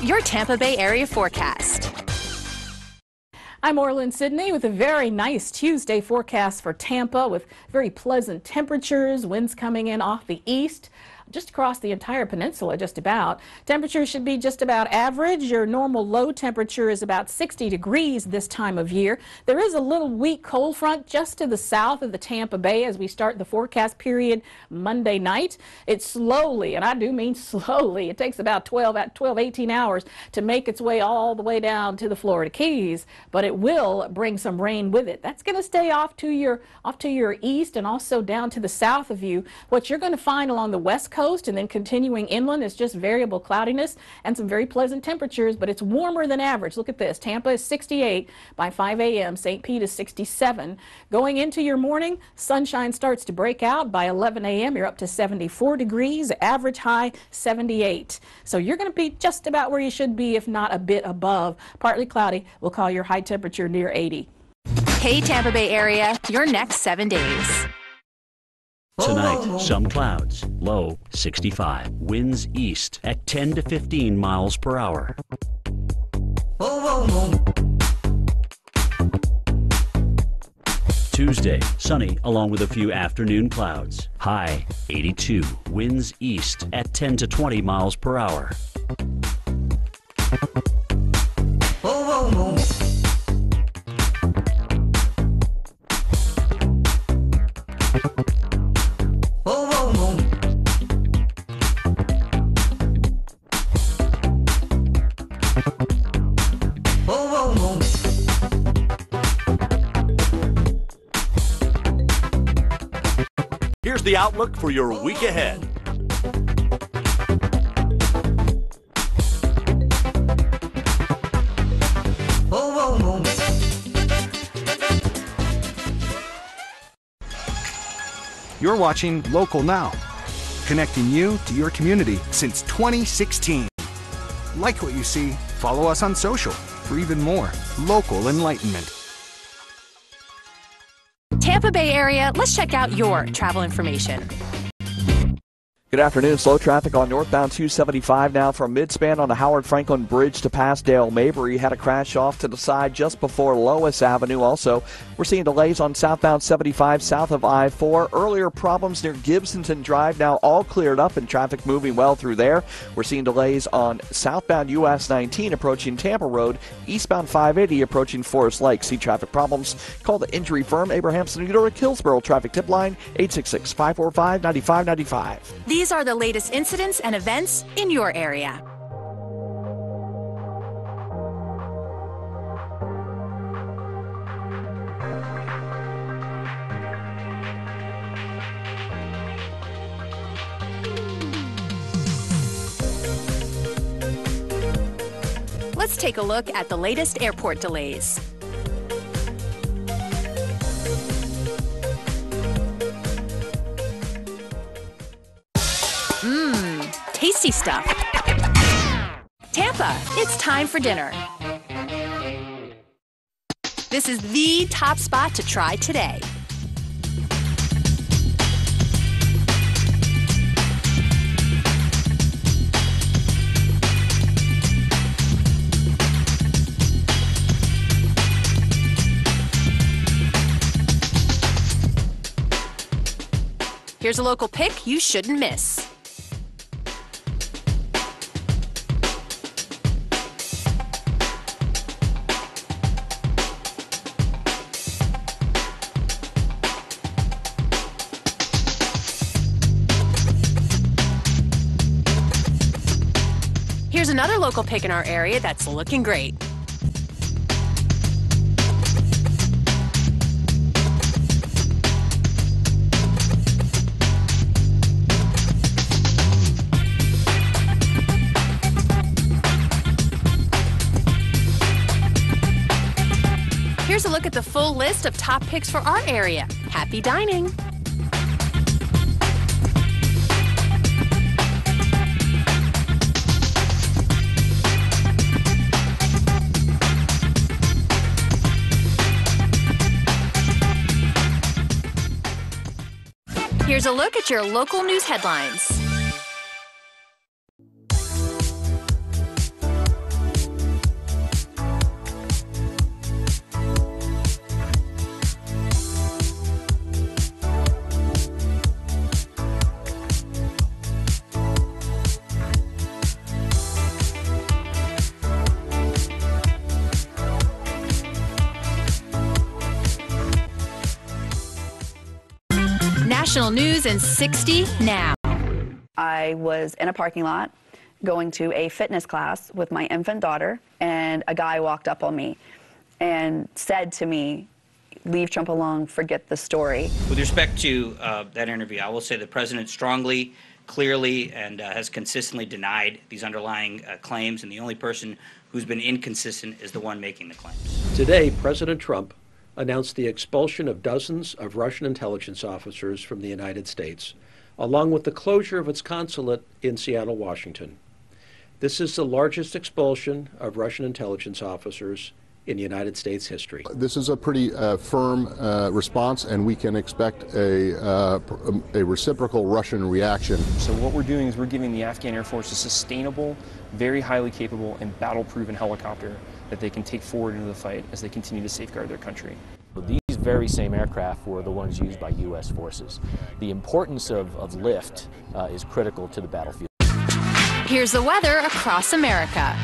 your Tampa Bay area forecast. I'm Orlin Sidney with a very nice Tuesday forecast for Tampa with very pleasant temperatures, winds coming in off the east. Just across the entire peninsula, just about. Temperatures should be just about average. Your normal low temperature is about 60 degrees this time of year. There is a little weak cold front just to the south of the Tampa Bay as we start the forecast period Monday night. It slowly, and I do mean slowly, it takes about 18 hours to make its way all the way down to the Florida Keys, but it will bring some rain with it. That's going to stay off to your east and also down to the south of you. What you're going to find along the west coast and then continuing inland is just variable cloudiness and some very pleasant temperatures, but it's warmer than average. Look at this. Tampa is 68 by 5 a.m. St. Pete is 67. Going into your morning, sunshine starts to break out. By 11 a.m. you're up to 74 degrees, average high 78. So you're going to be just about where you should be, if not a bit above. Partly cloudy. We'll call your high temperature near 80. Hey, Tampa Bay area, your next 7 days. Tonight, some clouds, low 65. Winds east at 10 to 15 miles per hour. Tuesday, sunny along with a few afternoon clouds. High 82. Winds east at 10 to 20 miles per hour. Here's the outlook for your week ahead. You're watching Local Now, connecting you to your community since 2016. Like what you see, follow us on social for even more local enlightenment. Tampa Bay area, let's check out your travel information. Good afternoon. Slow traffic on northbound 275 now from Midspan on the Howard Franklin Bridge to past Dale Mabry. Had a crash off to the side just before Lois Avenue. Also, we're seeing delays on southbound 75 south of I-4. Earlier problems near Gibsonton Drive, now all cleared up and traffic moving well through there. We're seeing delays on southbound US 19 approaching Tampa Road, eastbound 580 approaching Forest Lake. See traffic problems? Call the injury firm Abrahamson Eudora Hillsborough traffic tip line 866-545-9595. These are the latest incidents and events in your area. Let's take a look at the latest airport delays. Tasty stuff. Tampa, it's time for dinner. This is the top spot to try today. Here's a local pick you shouldn't miss. Here's another local pick in our area that's looking great. Here's a look at the full list of top picks for our area. Happy dining! Here's a look at your local news headlines. national news in 60 now. I was in a parking lot going to a fitness class with my infant daughter, and a guy walked up on me and said to me, "Leave Trump alone, forget the story." With respect to that interview, I will say the president strongly, clearly, and has consistently denied these underlying claims, and the only person who's been inconsistent is the one making the claims. Today, President Trump announced the expulsion of dozens of Russian intelligence officers from the United States, along with the closure of its consulate in Seattle, Washington. This is the largest expulsion of Russian intelligence officers in United States history. This is a pretty firm response, and we can expect a reciprocal Russian reaction. So what we're doing is we're giving the Afghan Air Force a sustainable, very highly capable, and battle-proven helicopter that they can take forward into the fight as they continue to safeguard their country. These very same aircraft were the ones used by U.S. forces. The importance of lift is critical to the battlefield. Here's the weather across America.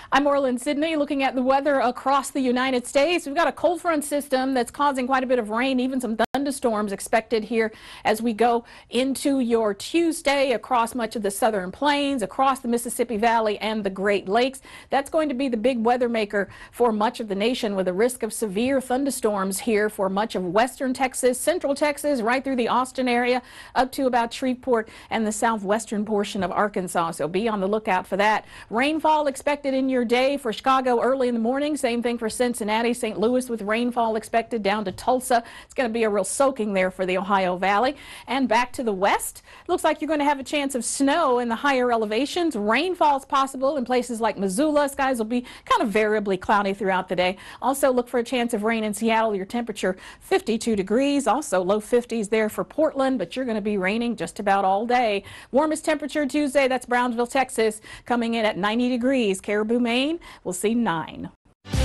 I'm Orlin Sidney looking at the weather across the United States. We've got a cold front system that's causing quite a bit of rain, even some thunderstorms expected here as we go into your Tuesday across much of the southern plains, across the Mississippi Valley and the Great Lakes. That's going to be the big weather maker for much of the nation, with a risk of severe thunderstorms here for much of western Texas, central Texas, right through the Austin area, up to about Shreveport and the southwestern portion of Arkansas. So be on the lookout for that. Rainfall expected in your day for Chicago early in the morning. Same thing for Cincinnati, St. Louis, with rainfall expected down to Tulsa. It's going to be a real soaking there for the Ohio Valley. And back to the west, looks like you're going to have a chance of snow in the higher elevations. Rainfall is possible in places like Missoula. Skies will be kind of variably cloudy throughout the day. Also look for a chance of rain in Seattle. Your temperature 52 degrees, also low 50s there for Portland, but you're going to be raining just about all day. Warmest temperature Tuesday, that's Brownsville, Texas, coming in at 90 degrees. Caribou, Maine, we'll see 9.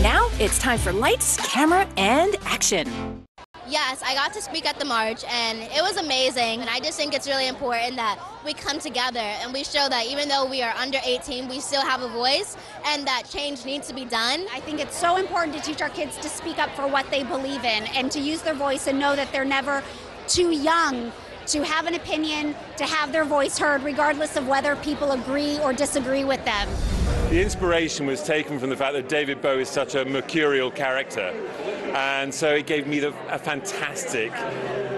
Now it's time for lights, camera, and action. Yes, I got to speak at the march, and it was amazing. And I just think it's really important that we come together and we show that even though we are under 18, we still have a voice and that change needs to be done. I think it's so important to teach our kids to speak up for what they believe in and to use their voice and know that they're never too young to have an opinion, to have their voice heard, regardless of whether people agree or disagree with them. The inspiration was taken from the fact that David Bowie is such a mercurial character, and so it gave me a fantastic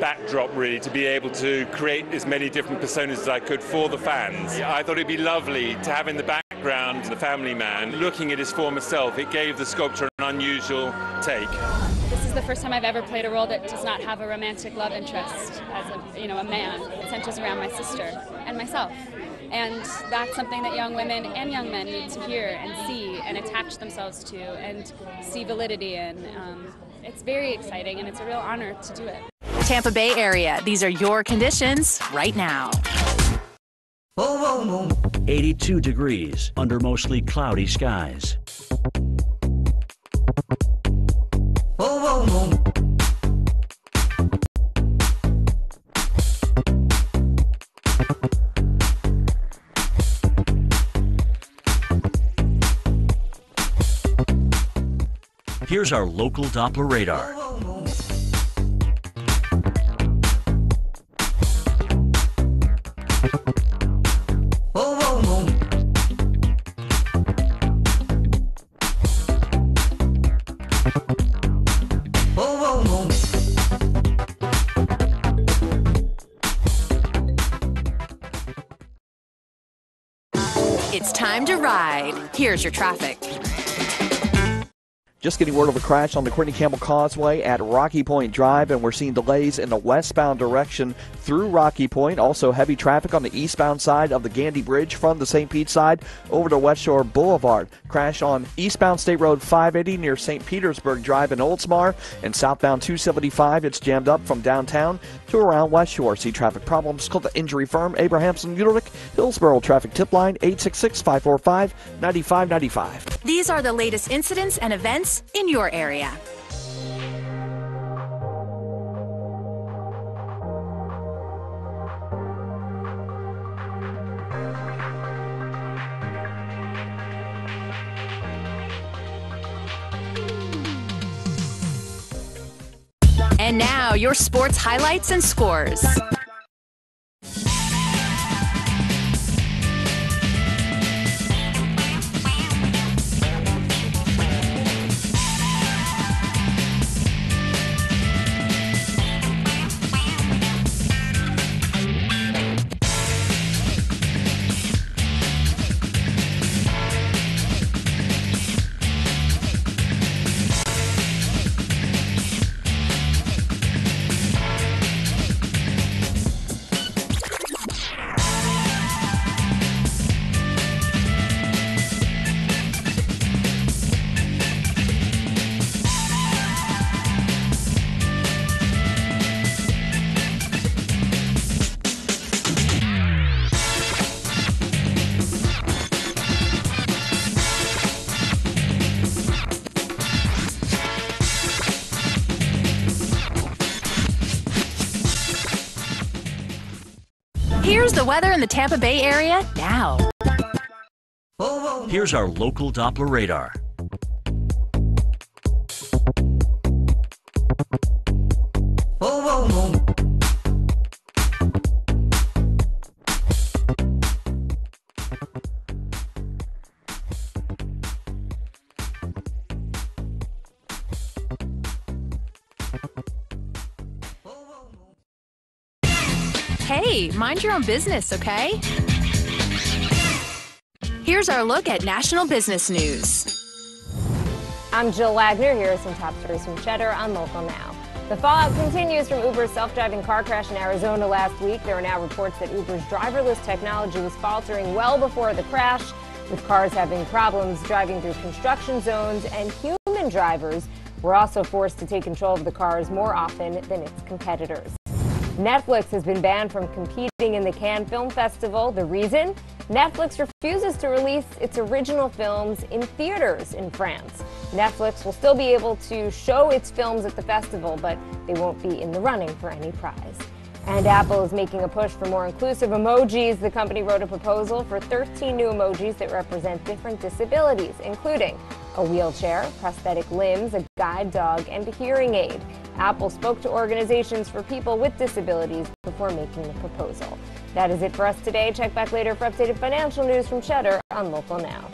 backdrop, really, to be able to create as many different personas as I could for the fans. I thought it'd be lovely to have in the background the family man looking at his former self. It gave the sculpture an unusual take. This is the first time I've ever played a role that does not have a romantic love interest as a man. It centers around my sister and myself. And that's something that young women and young men need to hear and see and attach themselves to and see validity in. It's very exciting, and it's a real honor to do it. Tampa Bay area, these are your conditions right now. 82 degrees under mostly cloudy skies. Here's our local Doppler radar. It's time to ride. Here's your traffic. Just getting word of a crash on the Courtney Campbell Causeway at Rocky Point Drive, and we're seeing delays in the westbound direction through Rocky Point. Also heavy traffic on the eastbound side of the Gandy Bridge from the St. Pete side over to West Shore Boulevard. Crash on eastbound State Road 580 near St. Petersburg Drive in Oldsmar, and southbound 275. It's jammed up from downtown to around West Shore. See traffic problems, call the injury firm Abrahamson Uterich, Hillsborough Traffic Tip Line 866-545-9595. These are the latest incidents and events in your area. And now, your sports highlights and scores. Here's the weather in the Tampa Bay area now. Here's our local Doppler radar. Hey, mind your own business, okay? Here's our look at national business news. I'm Jill Wagner. Here are some top stories from Cheddar on Local Now. The fallout continues from Uber's self-driving car crash in Arizona last week. There are now reports that Uber's driverless technology was faltering well before the crash, with cars having problems driving through construction zones, and human drivers were also forced to take control of the cars more often than its competitors. Netflix has been banned from competing in the Cannes Film Festival. The reason? Netflix refuses to release its original films in theaters in France. Netflix will still be able to show its films at the festival, but they won't be in the running for any prize. And Apple is making a push for more inclusive emojis. The company wrote a proposal for 13 new emojis that represent different disabilities, including a wheelchair, prosthetic limbs, a guide dog, and a hearing aid. Apple spoke to organizations for people with disabilities before making the proposal. That is it for us today. Check back later for updated financial news from Cheddar on Local Now.